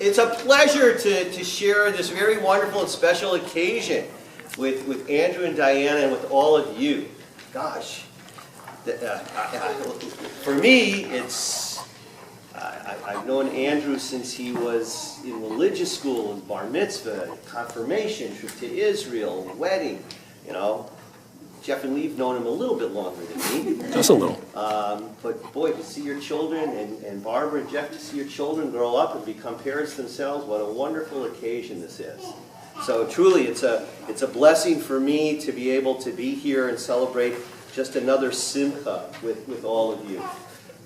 It's a pleasure to share this very wonderful and special occasion with Andrew and Diana and with all of you. Gosh, for me, I've known Andrew since he was in religious school, and bar mitzvah, confirmation, trip to Israel, wedding, you know. Jeff and Lee have known him a little bit longer than me. Just a little. But boy, to see your children, and Barbara and Jeff, to see your children grow up and become parents themselves, what a wonderful occasion this is. So truly, it's a blessing for me to be able to be here and celebrate just another simcha with all of you.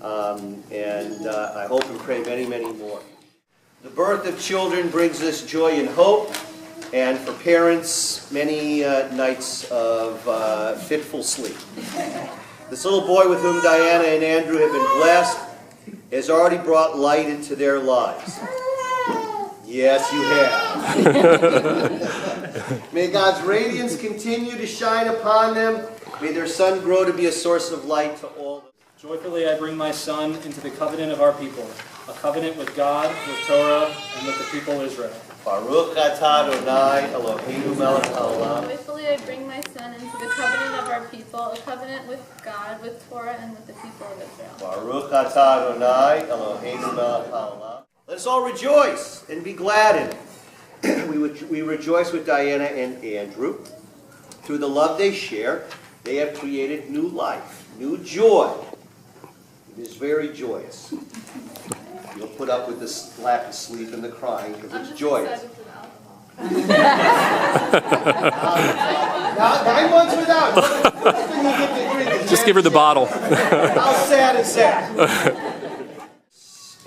I hope and pray many, many more. The birth of children brings us joy and hope. And for parents, many nights of fitful sleep. This little boy with whom Diana and Andrew have been blessed has already brought light into their lives. Yes, you have. May God's radiance continue to shine upon them. May their son grow to be a source of light to all. Joyfully I bring my son into the covenant of our people, a covenant with God, with Torah, and with the people of Israel. Baruch atah Adonai Eloheinu melech haolam. Joyfully I bring my son into the covenant of our people, a covenant with God, with Torah, and with the people of Israel. Baruch atah Adonai Eloheinu melech haolam. Let us all rejoice and be glad in it. We rejoice with Diana and Andrew. Through the love they share, they have created new life, new joy. It is very joyous. You'll put up with this lack of sleep and the crying because it's joyous. Now, 9 months without. Just give her the bottle. How sad is that?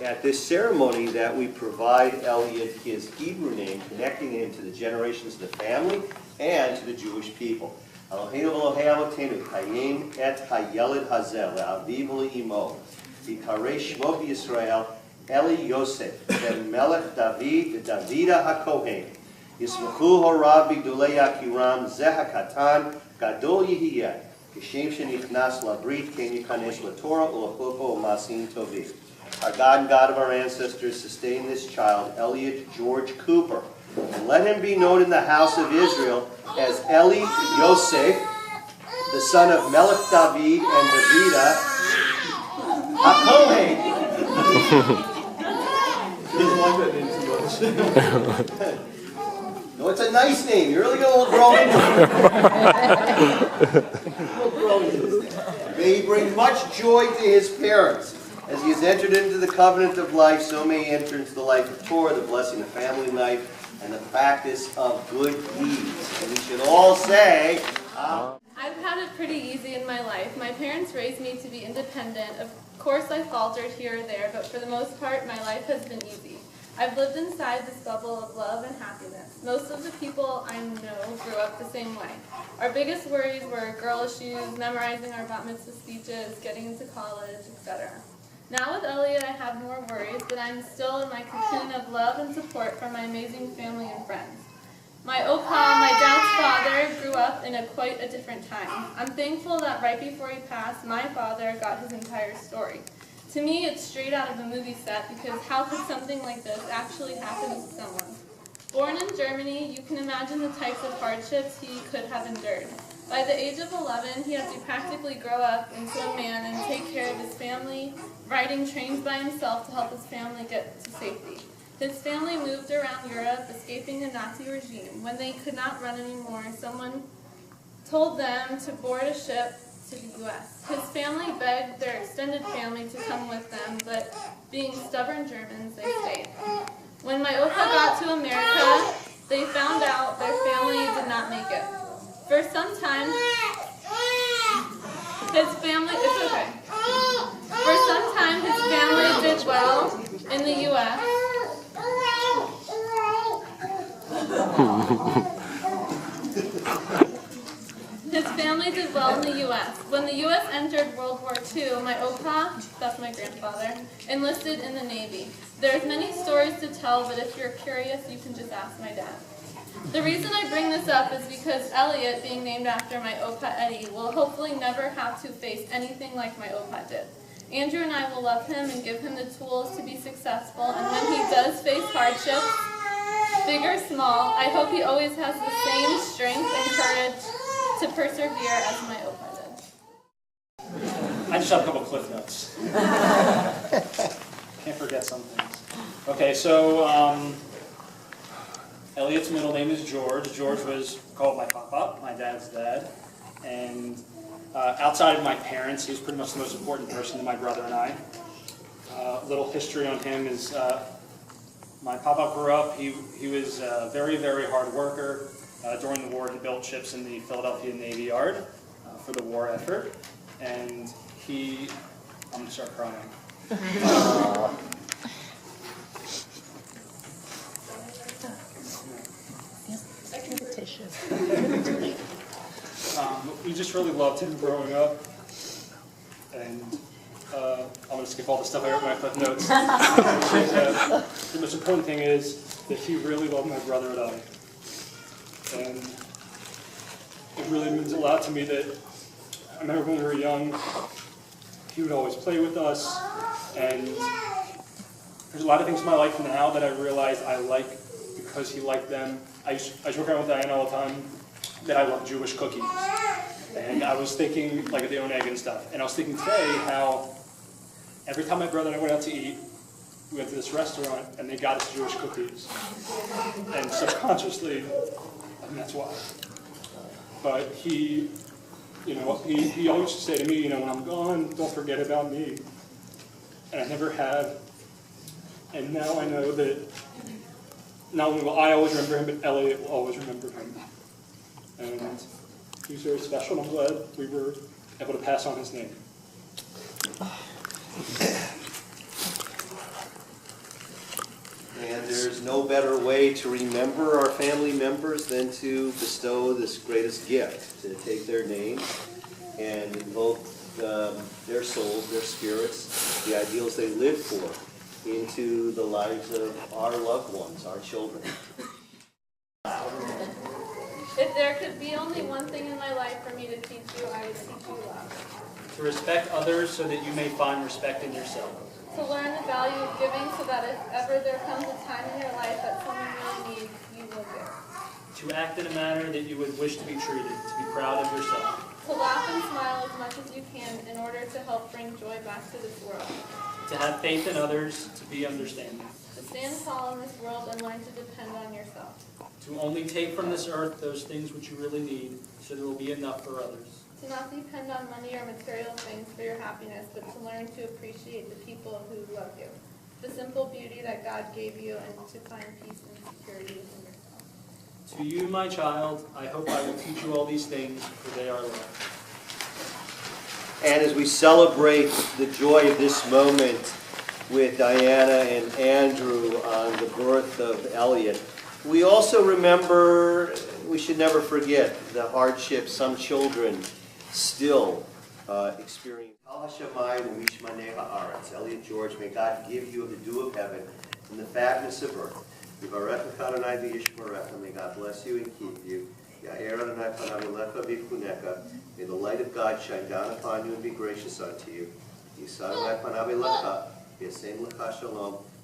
At this ceremony that we provide Elliot his Hebrew name, connecting him to the generations of the family and to the Jewish people. Eloheinu Elohei Avotenu, Hayim et Hayeled Hazel, Le'aviv Le'imo, Yikarei Shmo B'Yisrael, Eli Yosef, Ben Melech David, Davida HaKohen, Yismachu Horav B'Gdulei Akiram, Zeh HaKatan, Gadol Yihiyeh, Kishem Shenichnas Labrit, Ken Yikanesh LaTorah, U'Lachopo U'Masim Tovim. Our God and God of our ancestors, sustain this child, Elliot George Cooper, and let him be known in the house of Israel as Eli Yosef, the son of Melech David and Davida HaKohen. No, it's a nice name. You're really going to grow into it. May he bring much joy to his parents. As he has entered into the covenant of life, so may he enter into the life of Torah, the blessing of family life, and the practice of good deeds. And we should all say, I've had it pretty easy in my life. My parents raised me to be independent. Of course I faltered here or there, but for the most part my life has been easy. I've lived inside this bubble of love and happiness. Most of the people I know grew up the same way. Our biggest worries were girl issues, memorizing our bat mitzvah speeches, getting into college, etc. Now with Elliot, I have more worries, but I'm still in my cocoon of love and support from my amazing family and friends. My opa, my dad's father, grew up in quite a different time. I'm thankful that right before he passed, my father got his entire story. To me, it's straight out of a movie set because how could something like this actually happen to someone? Born in Germany, you can imagine the types of hardships he could have endured. By the age of 11, he had to practically grow up into a man and take care of his family, riding trains by himself to help his family get to safety. His family moved around Europe, escaping the Nazi regime. When they could not run anymore, someone told them to board a ship to the U.S. His family begged their extended family to come with them, but being stubborn Germans, they stayed. When my opa got to America, they found out their family did not make it. For some time, his family did well in the U.S. His family did well in the U.S. When the U.S. entered World War II, my opa, that's my grandfather, enlisted in the Navy. There's many stories to tell, but if you're curious, you can just ask my dad. The reason I bring this up is because Elliot, being named after my opa Eddie, will hopefully never have to face anything like my opa did. Andrew and I will love him and give him the tools to be successful, and when he does face hardships, big or small, I hope he always has the same strength and courage to persevere as my Opa did. I just have a couple cliff notes. Can't forget some things. Okay, so Elliot's middle name is George. George was called my papa, my dad's dad. And outside of my parents, he was pretty much the most important person to my brother and I. A little history on him is my papa grew up, he was a very, very hard worker. During the war, he built ships in the Philadelphia Navy Yard for the war effort. And I'm going to start crying. We just really loved him growing up, and I'm going to skip all the stuff I wrote in my cliff notes. The most important thing is that he really loved my brother and I, and it really means a lot to me that I remember when we were young, he would always play with us, and there's a lot of things in my life now that I realize I like because he liked them. I joke around with Diana all the time that I love Jewish cookies. And I was thinking, like, the own egg and stuff. And I was thinking today how every time my brother and I went out to eat, we went to this restaurant and they got us Jewish cookies. And subconsciously, that's why. But he always used to say to me, when I'm gone, don't forget about me. And I never have. And now I know that not only will I always remember him, but Elliot will always remember him. And he was very special, and I'm glad we were able to pass on his name. And there's no better way to remember our family members than to bestow this greatest gift, to take their names and invoke their souls, their spirits, the ideals they live for into the lives of our loved ones, our children. If there could be only one thing in my life for me to teach you, I would teach you love. To respect others so that you may find respect in yourself. To learn the value of giving so that if ever there comes a time in your life that someone really needs, you will give. To act in a manner that you would wish to be treated, to be proud of yourself. To laugh and smile as much as you can in order to help bring joy back to this world. To have faith in others, to be understanding. To stand tall in this world and learn to depend on yourself. To only take from this earth those things which you really need, so there will be enough for others. To not depend on money or material things for your happiness, but to learn to appreciate the people who love you. The simple beauty that God gave you, and to find peace and security within yourself. To you, my child, I hope I will teach you all these things, for they are love. And as we celebrate the joy of this moment with Diana and Andrew on the birth of Elliot, we also remember, we should never forget the hardships some children still experience. Elliot George, may God give you of the dew of heaven and the fatness of earth. May God bless you and keep you. May the light of God shine down upon you and be gracious unto you.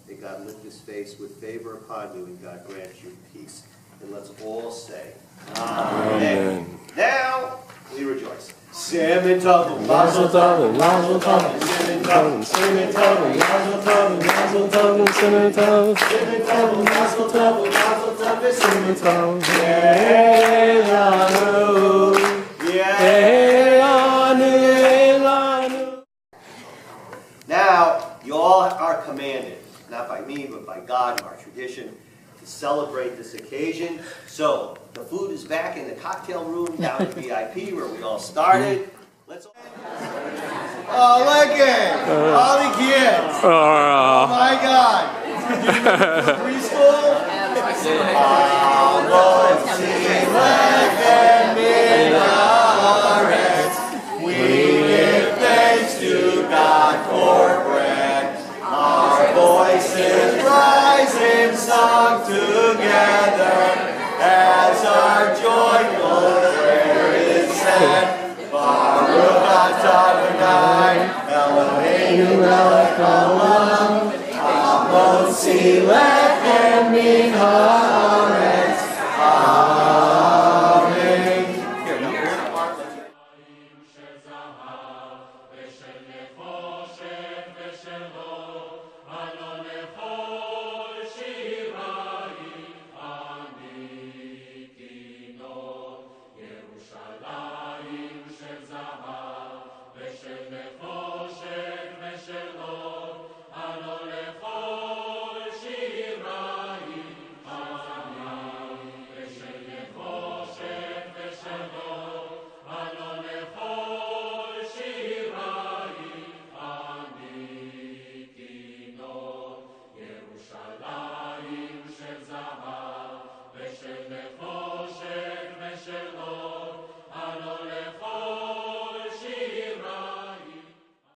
May God lift his face with favor upon you and God grant you peace. And let's all say, Amen. Now, we rejoice. Mazel tov, mazel tov, mazel tov, mazel tov, mazel tov, mazel tov, mazel tov, mazel tov, mazel tov, Now, you all are commanded, not by me, but by God and our tradition, to celebrate this occasion. So, the food is back in the cocktail room down at VIP where we all started. Let's all... Oh, look at all the kids. Oh, my God. Preschool?